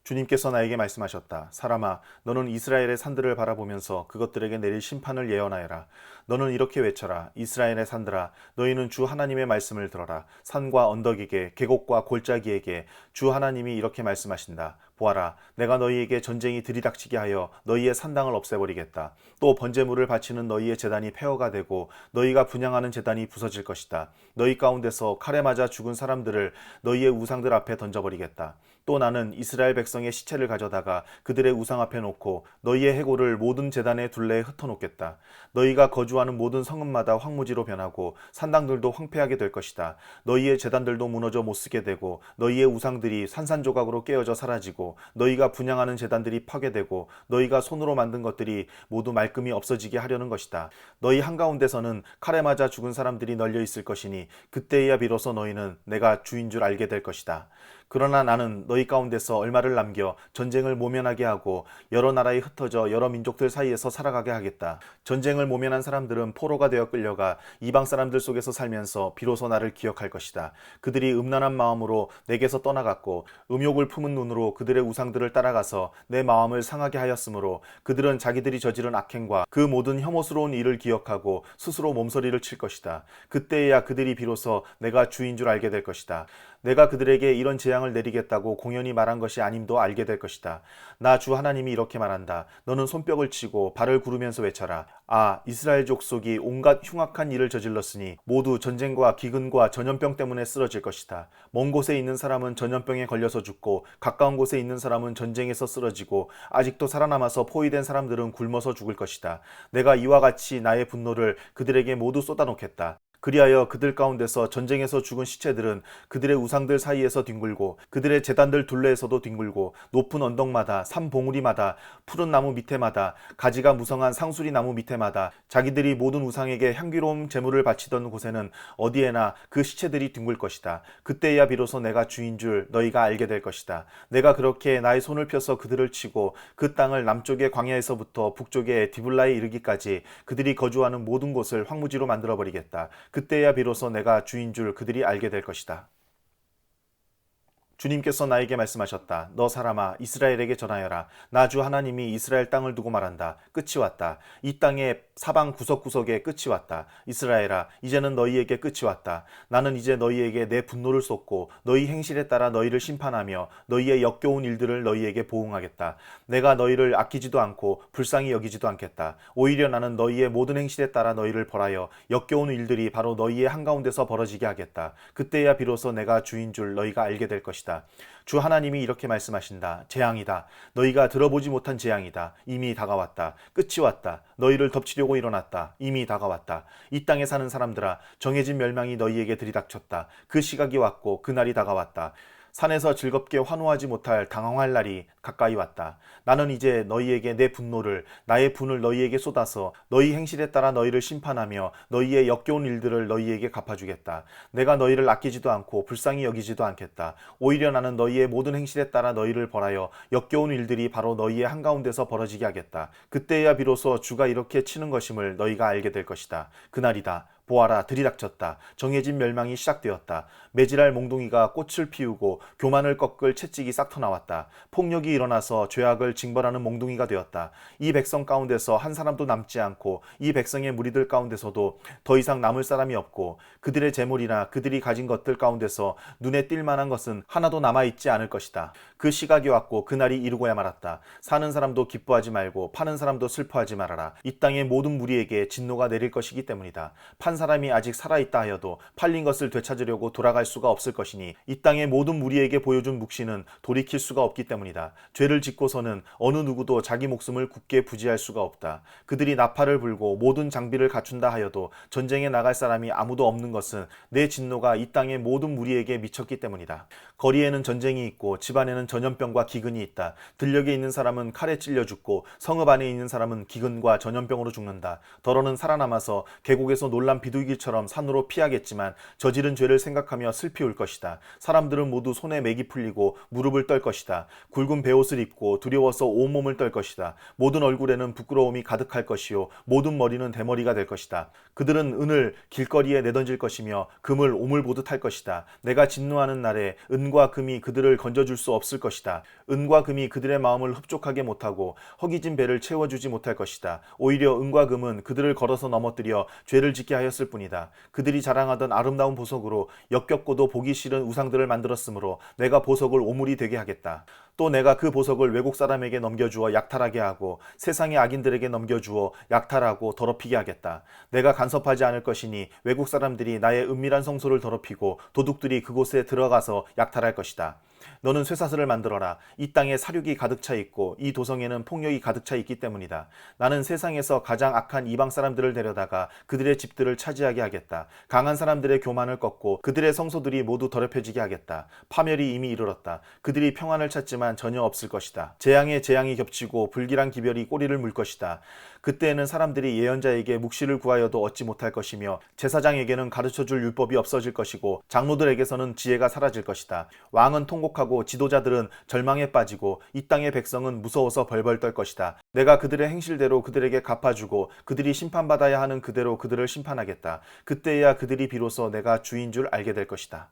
주님께서 나에게 말씀하셨다. 사람아, 너는 이스라엘의 산들을 바라보면서 그것들에게 내릴 심판을 예언하여라. 너는 이렇게 외쳐라. 이스라엘의 산들아, 너희는 주 하나님의 말씀을 들어라. 산과 언덕에게, 계곡과 골짜기에게 주 하나님이 이렇게 말씀하신다. 보아라, 내가 너희에게 전쟁이 들이닥치게 하여 너희의 산당을 없애버리겠다. 또 번제물을 바치는 너희의 제단이 폐허가 되고 너희가 분향하는 제단이 부서질 것이다. 너희 가운데서 칼에 맞아 죽은 사람들을 너희의 우상들 앞에 던져버리겠다. 또 나는 이스라엘 백성의 시체를 가져다가 그들의 우상 앞에 놓고 너희의 해골을 모든 제단의 둘레에 흩어놓겠다. 너희가 거주하는 모든 성읍마다 황무지로 변하고 산당들도 황폐하게 될 것이다. 너희의 제단들도 무너져 못쓰게 되고 너희의 우상들이 산산조각으로 깨어져 사라지고 너희가 분향하는 제단들이 파괴되고 너희가 손으로 만든 것들이 모두 말끔히 없어지게 하려는 것이다. 너희 한가운데서는 칼에 맞아 죽은 사람들이 널려 있을 것이니 그때야 비로소 너희는 내가 주인 줄 알게 될 것이다. 그러나 나는 너희 가운데서 얼마를 남겨 전쟁을 모면하게 하고 여러 나라에 흩어져 여러 민족들 사이에서 살아가게 하겠다. 전쟁을 모면한 사람들은 포로가 되어 끌려가 이방 사람들 속에서 살면서 비로소 나를 기억할 것이다. 그들이 음란한 마음으로 내게서 떠나갔고 음욕을 품은 눈으로 그들의 우상들을 따라가서 내 마음을 상하게 하였으므로 그들은 자기들이 저지른 악행과 그 모든 혐오스러운 일을 기억하고 스스로 몸서리를 칠 것이다. 그때야 그들이 비로소 내가 주인 줄 알게 될 것이다. 내가 그들에게 이런 재앙을 내리겠다고 공연히 말한 것이 아님도 알게 될 것이다. 나 주 하나님이 이렇게 말한다. 너는 손뼉을 치고 발을 구르면서 외쳐라. 아, 이스라엘 족속이 온갖 흉악한 일을 저질렀으니 모두 전쟁과 기근과 전염병 때문에 쓰러질 것이다. 먼 곳에 있는 사람은 전염병에 걸려서 죽고 가까운 곳에 있는 사람은 전쟁에서 쓰러지고 아직도 살아남아서 포위된 사람들은 굶어서 죽을 것이다. 내가 이와 같이 나의 분노를 그들에게 모두 쏟아놓겠다. 그리하여 그들 가운데서 전쟁에서 죽은 시체들은 그들의 우상들 사이에서 뒹굴고 그들의 제단들 둘레에서도 뒹굴고 높은 언덕마다 산 봉우리마다 푸른 나무 밑에마다 가지가 무성한 상수리 나무 밑에마다 자기들이 모든 우상에게 향기로운 제물을 바치던 곳에는 어디에나 그 시체들이 뒹굴 것이다. 그때야 비로소 내가 주인 줄 너희가 알게 될 것이다. 내가 그렇게 나의 손을 펴서 그들을 치고 그 땅을 남쪽의 광야에서부터 북쪽의 디블라에 이르기까지 그들이 거주하는 모든 곳을 황무지로 만들어버리겠다. 그때야 비로소 내가 주인 줄 그들이 알게 될 것이다. 주님께서 나에게 말씀하셨다. 너 사람아, 이스라엘에게 전하여라. 나 주 하나님이 이스라엘 땅을 두고 말한다. 끝이 왔다. 이 땅의 사방 구석구석에 끝이 왔다. 이스라엘아, 이제는 너희에게 끝이 왔다. 나는 이제 너희에게 내 분노를 쏟고 너희 행실에 따라 너희를 심판하며 너희의 역겨운 일들을 너희에게 보응하겠다. 내가 너희를 아끼지도 않고 불쌍히 여기지도 않겠다. 오히려 나는 너희의 모든 행실에 따라 너희를 벌하여 역겨운 일들이 바로 너희의 한가운데서 벌어지게 하겠다. 그때야 비로소 내가 주인 줄 너희가 알게 될 것이다. 주 하나님이 이렇게 말씀하신다. 재앙이다. 너희가 들어보지 못한 재앙이다. 이미 다가왔다. 끝이 왔다. 너희를 덮치려고 일어났다. 이미 다가왔다. 이 땅에 사는 사람들아, 정해진 멸망이 너희에게 들이닥쳤다. 그 시각이 왔고 그날이 다가왔다. 산에서 즐겁게 환호하지 못할 당황할 날이 가까이 왔다. 나는 이제 너희에게 내 분노를, 나의 분을 너희에게 쏟아서 너희 행실에 따라 너희를 심판하며 너희의 역겨운 일들을 너희에게 갚아주겠다. 내가 너희를 아끼지도 않고 불쌍히 여기지도 않겠다. 오히려 나는 너희의 모든 행실에 따라 너희를 벌하여 역겨운 일들이 바로 너희의 한가운데서 벌어지게 하겠다. 그때야 비로소 주가 이렇게 치는 것임을 너희가 알게 될 것이다. 그날이다. 보아라, 들이닥쳤다. 정해진 멸망이 시작되었다. 매질할 몽둥이가 꽃을 피우고 교만을 꺾을 채찍이 싹 터나왔다. 폭력이 일어나서 죄악을 징벌하는 몽둥이가 되었다. 이 백성 가운데서 한 사람도 남지 않고 이 백성의 무리들 가운데서도 더 이상 남을 사람이 없고 그들의 재물이나 그들이 가진 것들 가운데서 눈에 띌 만한 것은 하나도 남아있지 않을 것이다. 그 시각이 왔고 그날이 이루고야 말았다. 사는 사람도 기뻐하지 말고 파는 사람도 슬퍼하지 말아라. 이 땅의 모든 무리에게 진노가 내릴 것이기 때문이다. 판 사람이 아직 살아있다 하여도 팔린 것을 되찾으려고 돌아갈 수가 없을 것이니 이 땅의 모든 무리에게 보여준 묵시는 돌이킬 수가 없기 때문이다. 죄를 짓고서는 어느 누구도 자기 목숨을 굳게 부지할 수가 없다. 그들이 나팔을 불고 모든 장비를 갖춘다 하여도 전쟁에 나갈 사람이 아무도 없는 것은 내 진노가 이 땅의 모든 무리에게 미쳤기 때문이다. 거리에는 전쟁이 있고 집안에는 전염병과 기근이 있다. 들녘에 있는 사람은 칼에 찔려 죽고 성읍 안에 있는 사람은 기근과 전염병으로 죽는다. 더러는 살아남아서 계곡에서 놀란 비둘기처럼 산으로 피하겠지만 저지른 죄를 생각하며 슬피 울 것이다. 사람들은 모두 손에 맥이 풀리고 무릎을 떨 것이다. 굵은 베옷을 입고 두려워서 온몸을 떨 것이다. 모든 얼굴에는 부끄러움이 가득할 것이요 모든 머리는 대머리가 될 것이다. 그들은 은을 길거리에 내던질 것이며 금을 오물보듯 할 것이다. 내가 진노하는 날에 은과 금이 그들을 건져줄 수 없을 것이다. 은과 금이 그들의 마음을 흡족하게 못하고 허기진 배를 채워주지 못할 것이다. 오히려 은과 금은 그들을 걸어서 넘어뜨려 죄를 짓게 하였을 뿐이다. 그들이 자랑하던 아름다운 보석으로 역겹고도 보기 싫은 우상들을 만들었으므로 내가 보석을 오물이 되게 하겠다. 또 내가 그 보석을 외국 사람에게 넘겨주어 약탈하게 하고 세상의 악인들에게 넘겨주어 약탈하고 더럽히게 하겠다. 내가 간섭하지 않을 것이니 외국 사람들이 나의 은밀한 성소를 더럽히고 도둑들이 그곳에 들어가서 약탈할 것이다. 너는 쇠사슬을 만들어라. 이 땅에 사륙이 가득 차 있고 이 도성에는 폭력이 가득 차 있기 때문이다. 나는 세상에서 가장 악한 이방 사람들을 데려다가 그들의 집들을 차지하게 하겠다. 강한 사람들의 교만을 꺾고 그들의 성소들이 모두 더럽혀지게 하겠다. 파멸이 이미 이르렀다. 그들이 평안을 찾지만 전혀 없을 것이다. 재앙에 재앙이 겹치고 불길한 기별이 꼬리를 물 것이다. 그때에는 사람들이 예언자에게 묵시를 구하여도 얻지 못할 것이며 제사장에게는 가르쳐줄 율법이 없어질 것이고 장로들에게서는 지혜가 사라질 것이다. 왕은 통곡하고 지도자들은 절망에 빠지고 이 땅의 백성은 무서워서 벌벌 떨 것이다. 내가 그들의 행실대로 그들에게 갚아주고 그들이 심판받아야 하는 그대로 그들을 심판하겠다. 그때야 그들이 비로소 내가 주인 줄 알게 될 것이다.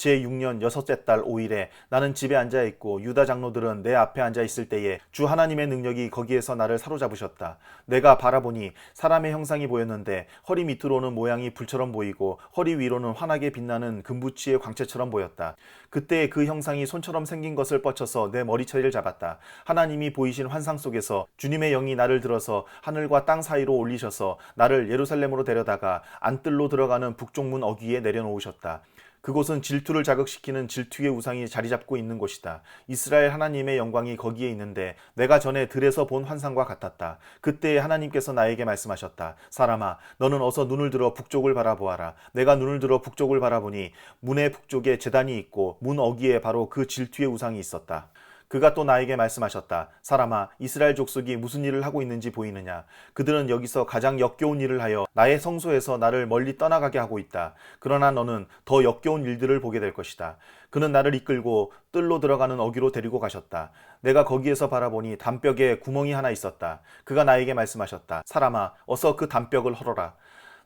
제6년 여섯째 달 5일에 나는 집에 앉아있고 유다 장로들은 내 앞에 앉아있을 때에 주 하나님의 능력이 거기에서 나를 사로잡으셨다. 내가 바라보니 사람의 형상이 보였는데 허리 밑으로는 모양이 불처럼 보이고 허리 위로는 환하게 빛나는 금부치의 광채처럼 보였다. 그때 그 형상이 손처럼 생긴 것을 뻗쳐서 내 머리처리를 잡았다. 하나님이 보이신 환상 속에서 주님의 영이 나를 들어서 하늘과 땅 사이로 올리셔서 나를 예루살렘으로 데려다가 안뜰로 들어가는 북쪽문 어귀에 내려놓으셨다. 그곳은 질투를 자극시키는 질투의 우상이 자리 잡고 있는 곳이다. 이스라엘 하나님의 영광이 거기에 있는데 내가 전에 들에서 본 환상과 같았다. 그때 하나님께서 나에게 말씀하셨다. 사람아, 너는 어서 눈을 들어 북쪽을 바라보아라. 내가 눈을 들어 북쪽을 바라보니 문의 북쪽에 제단이 있고 문 어귀에 바로 그 질투의 우상이 있었다. 그가 또 나에게 말씀하셨다. 사람아, 이스라엘 족속이 무슨 일을 하고 있는지 보이느냐? 그들은 여기서 가장 역겨운 일을 하여 나의 성소에서 나를 멀리 떠나가게 하고 있다. 그러나 너는 더 역겨운 일들을 보게 될 것이다. 그는 나를 이끌고 뜰로 들어가는 어귀로 데리고 가셨다. 내가 거기에서 바라보니 담벽에 구멍이 하나 있었다. 그가 나에게 말씀하셨다. 사람아, 어서 그 담벽을 헐어라.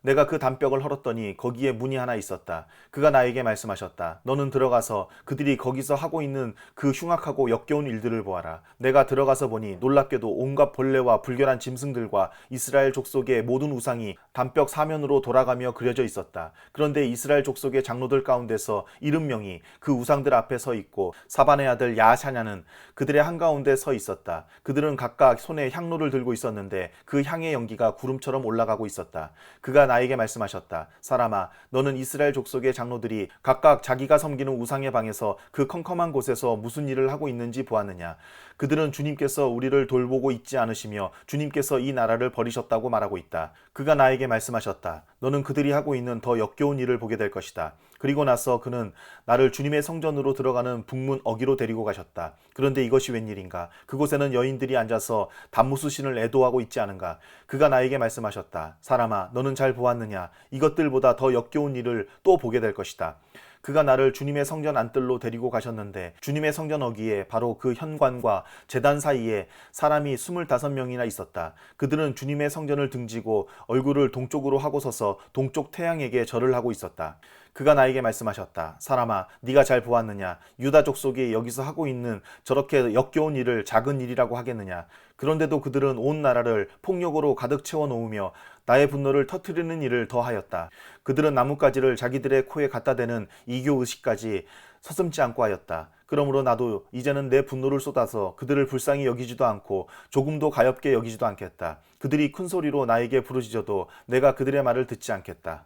내가 그 담벽을 헐었더니 거기에 문이 하나 있었다. 그가 나에게 말씀하셨다. 너는 들어가서 그들이 거기서 하고 있는 그 흉악하고 역겨운 일들을 보아라. 내가 들어가서 보니 놀랍게도 온갖 벌레와 불결한 짐승들과 이스라엘 족속의 모든 우상이 담벽 사면으로 돌아가며 그려져 있었다. 그런데 이스라엘 족속의 장로들 가운데서 70명이 그 우상들 앞에 서 있고 사반의 아들 야샤냐는 그들의 한가운데 서 있었다. 그들은 각각 손에 향로를 들고 있었는데 그 향의 연기가 구름처럼 올라가고 있었다. 그가 나에게 말씀하셨다. 사람아, 너는 이스라엘 족속의 장로들이 각각 자기가 섬기는 우상의 방에서 그 컴컴한 곳에서 무슨 일을 하고 있는지 보았느냐? 그들은 주님께서 우리를 돌보고 있지 않으시며 주님께서 이 나라를 버리셨다고 말하고 있다. 그가 나에게 말씀하셨다. 너는 그들이 하고 있는 더 역겨운 일을 보게 될 것이다. 그리고 나서 그는 나를 주님의 성전으로 들어가는 북문 어귀로 데리고 가셨다. 그런데 이것이 웬일인가? 그곳에는 여인들이 앉아서 단무수신을 애도하고 있지 않은가? 그가 나에게 말씀하셨다. 사람아, 너는 잘 보았느냐? 이것들보다 더 역겨운 일을 또 보게 될 것이다. 그가 나를 주님의 성전 안뜰로 데리고 가셨는데 주님의 성전 어귀에 바로 그 현관과 제단 사이에 사람이 25명이나 있었다. 그들은 주님의 성전을 등지고 얼굴을 동쪽으로 하고 서서 동쪽 태양에게 절을 하고 있었다. 그가 나에게 말씀하셨다. 사람아, 네가 잘 보았느냐? 유다 족속이 여기서 하고 있는 저렇게 역겨운 일을 작은 일이라고 하겠느냐? 그런데도 그들은 온 나라를 폭력으로 가득 채워 놓으며 나의 분노를 터뜨리는 일을 더하였다. 그들은 나뭇가지를 자기들의 코에 갖다 대는 이교 의식까지 서슴지 않고 하였다. 그러므로 나도 이제는 내 분노를 쏟아서 그들을 불쌍히 여기지도 않고 조금도 가엾게 여기지도 않겠다. 그들이 큰 소리로 나에게 부르짖어도 내가 그들의 말을 듣지 않겠다.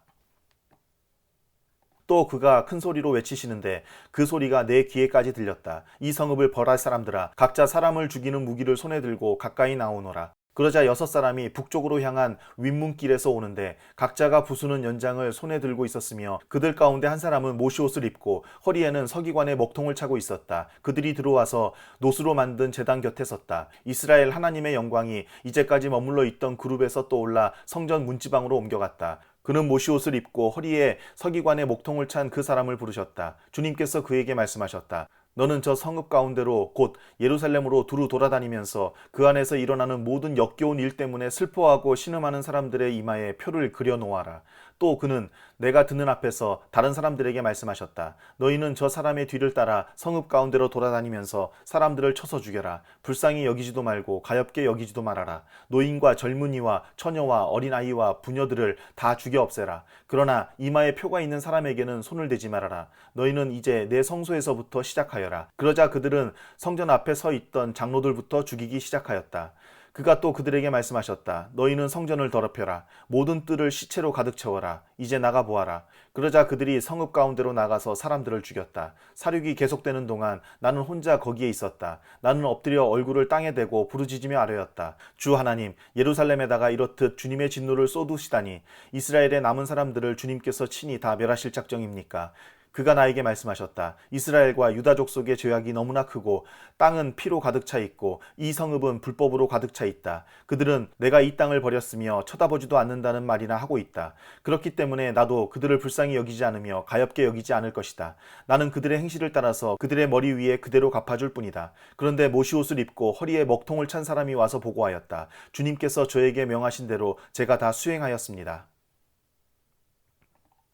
또 그가 큰 소리로 외치시는데 그 소리가 내 귀에까지 들렸다. 이 성읍을 벌할 사람들아, 각자 사람을 죽이는 무기를 손에 들고 가까이 나오너라. 그러자 6사람이 북쪽으로 향한 윗문길에서 오는데 각자가 부수는 연장을 손에 들고 있었으며 그들 가운데 한 사람은 모시옷을 입고 허리에는 서기관의 먹통을 차고 있었다. 그들이 들어와서 노수로 만든 제단 곁에 섰다. 이스라엘 하나님의 영광이 이제까지 머물러 있던 그룹에서 떠올라 성전 문지방으로 옮겨갔다. 그는 모시옷을 입고 허리에 서기관의 목통을 찬 그 사람을 부르셨다. 주님께서 그에게 말씀하셨다. 너는 저 성읍 가운데로 곧 예루살렘으로 두루 돌아다니면서 그 안에서 일어나는 모든 역겨운 일 때문에 슬퍼하고 신음하는 사람들의 이마에 표를 그려 놓아라. 또 그는 내가 듣는 앞에서 다른 사람들에게 말씀하셨다. 너희는 저 사람의 뒤를 따라 성읍 가운데로 돌아다니면서 사람들을 쳐서 죽여라. 불쌍히 여기지도 말고 가엾게 여기지도 말아라. 노인과 젊은이와 처녀와 어린아이와 부녀들을 다 죽여 없애라. 그러나 이마에 표가 있는 사람에게는 손을 대지 말아라. 너희는 이제 내 성소에서부터 시작하여라. 그러자 그들은 성전 앞에 서 있던 장로들부터 죽이기 시작하였다. 그가 또 그들에게 말씀하셨다. 너희는 성전을 더럽혀라. 모든 뜰을 시체로 가득 채워라. 이제 나가 보아라. 그러자 그들이 성읍 가운데로 나가서 사람들을 죽였다. 사륙이 계속되는 동안 나는 혼자 거기에 있었다. 나는 엎드려 얼굴을 땅에 대고 부르짖으며 아뢰었다. 주 하나님, 예루살렘에다가 이렇듯 주님의 진노를 쏟으시다니 이스라엘의 남은 사람들을 주님께서 친히 다 멸하실 작정입니까? 그가 나에게 말씀하셨다. 이스라엘과 유다족 속의 죄악이 너무나 크고 땅은 피로 가득 차 있고 이 성읍은 불법으로 가득 차 있다. 그들은 내가 이 땅을 버렸으며 쳐다보지도 않는다는 말이나 하고 있다. 그렇기 때문에 나도 그들을 불쌍히 여기지 않으며 가엾게 여기지 않을 것이다. 나는 그들의 행실을 따라서 그들의 머리 위에 그대로 갚아줄 뿐이다. 그런데 모시옷을 입고 허리에 먹통을 찬 사람이 와서 보고하였다. 주님께서 저에게 명하신 대로 제가 다 수행하였습니다.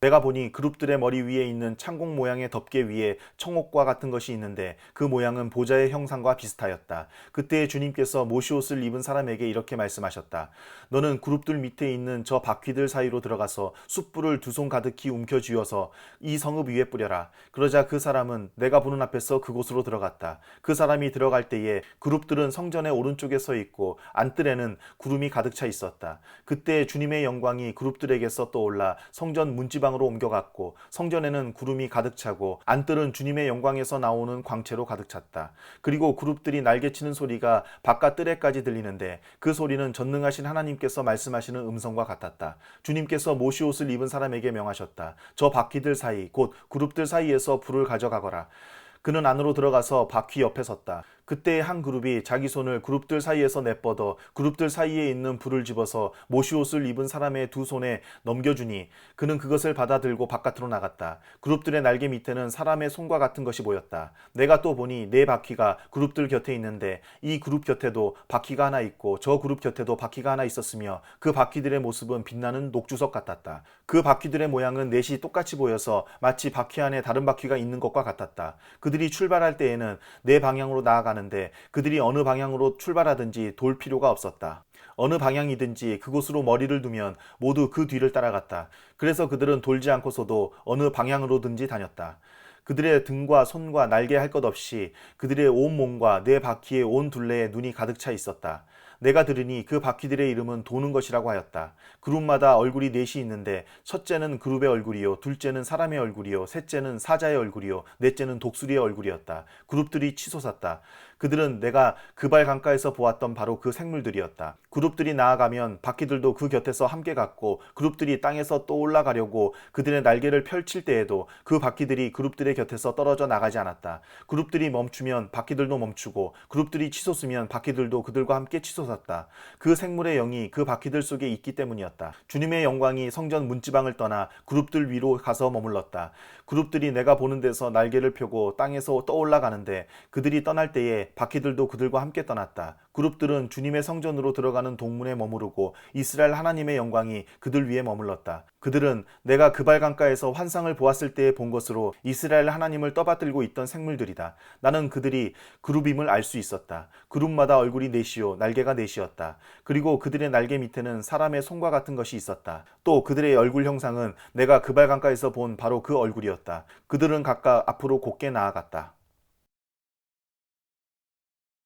내가 보니 그룹들의 머리 위에 있는 창공 모양의 덮개 위에 청옥과 같은 것이 있는데 그 모양은 보좌의 형상과 비슷하였다. 그때 주님께서 모시옷을 입은 사람에게 이렇게 말씀하셨다. 너는 그룹들 밑에 있는 저 바퀴들 사이로 들어가서 숯불을 2손 가득히 움켜쥐어서 이 성읍 위에 뿌려라. 그러자 그 사람은 내가 보는 앞에서 그곳으로 들어갔다. 그 사람이 들어갈 때에 그룹들은 성전의 오른쪽에 서 있고 안뜰에는 구름이 가득 차 있었다. 그때 주님의 영광이 그룹들에게서 떠올라 성전 문지방으로 옮겨갔고 성전에는 구름이 가득 차고 안뜰은 주님의 영광에서 나오는 광채로 가득 찼다. 그리고 그룹들이 날개치는 소리가 바깥 뜰에까지 들리는데 그 소리는 전능하신 하나님께서 말씀하시는 음성과 같았다. 주님께서 모시옷을 입은 사람에게 명하셨다. 저 바퀴들 사이 곧 그룹들 사이에서 불을 가져가거라. 그는 안으로 들어가서 바퀴 옆에 섰다. 그때 한 그룹이 자기 손을 그룹들 사이에서 내뻗어 그룹들 사이에 있는 불을 집어서 모시옷을 입은 사람의 2손에 넘겨주니 그는 그것을 받아 들고 바깥으로 나갔다. 그룹들의 날개 밑에는 사람의 손과 같은 것이 보였다. 내가 또 보니 4바퀴가 그룹들 곁에 있는데 이 그룹 곁에도 바퀴가 하나 있고 저 그룹 곁에도 바퀴가 하나 있었으며 그 바퀴들의 모습은 빛나는 녹주석 같았다. 그 바퀴들의 모양은 넷이 똑같이 보여서 마치 바퀴 안에 다른 바퀴가 있는 것과 같았다. 그들이 출발할 때에는 4방향으로 나아가는데 그들이 어느 방향으로 출발하든지 돌 필요가 없었다. 어느 방향이든지 그곳으로 머리를 두면 모두 그 뒤를 따라갔다. 그래서 그들은 돌지 않고서도 어느 방향으로든지 다녔다. 그들의 등과 손과 날개 할 것 없이 그들의 온 몸과 4바퀴의 온 둘레에 눈이 가득 차 있었다. 내가 들으니 그 바퀴들의 이름은 도는 것이라고 하였다. 그룹마다 얼굴이 4이 있는데 첫째는 그룹의 얼굴이요, 둘째는 사람의 얼굴이요, 셋째는 사자의 얼굴이요, 넷째는 독수리의 얼굴이었다. 그룹들이 치솟았다. 그들은 내가 그발 강가에서 보았던 바로 그 생물들이었다. 그룹들이 나아가면 바퀴들도 그 곁에서 함께 갔고 그룹들이 땅에서 또 올라가려고 그들의 날개를 펼칠 때에도 그 바퀴들이 그룹들의 곁에서 떨어져 나가지 않았다. 그룹들이 멈추면 바퀴들도 멈추고 그룹들이 치솟으면 바퀴들도 그들과 함께 치솟았다. 그 생물의 영이 그 바퀴들 속에 있기 때문이었다. 주님의 영광이 성전 문지방을 떠나 그룹들 위로 가서 머물렀다. 그룹들이 내가 보는 데서 날개를 펴고 땅에서 떠올라가는데 그들이 떠날 때에 바퀴들도 그들과 함께 떠났다. 그룹들은 주님의 성전으로 들어가는 동문에 머무르고 이스라엘 하나님의 영광이 그들 위에 머물렀다. 그들은 내가 그발 강가에서 환상을 보았을 때에 본 것으로 이스라엘 하나님을 떠받들고 있던 생물들이다. 나는 그들이 그룹임을 알 수 있었다. 그룹마다 얼굴이 4이요 날개가 4이었다. 그리고 그들의 날개 밑에는 사람의 손과 같은 것이 있었다. 또 그들의 얼굴 형상은 내가 그발 강가에서 본 바로 그 얼굴이었다. 그들은 각각 앞으로 곧게 나아갔다.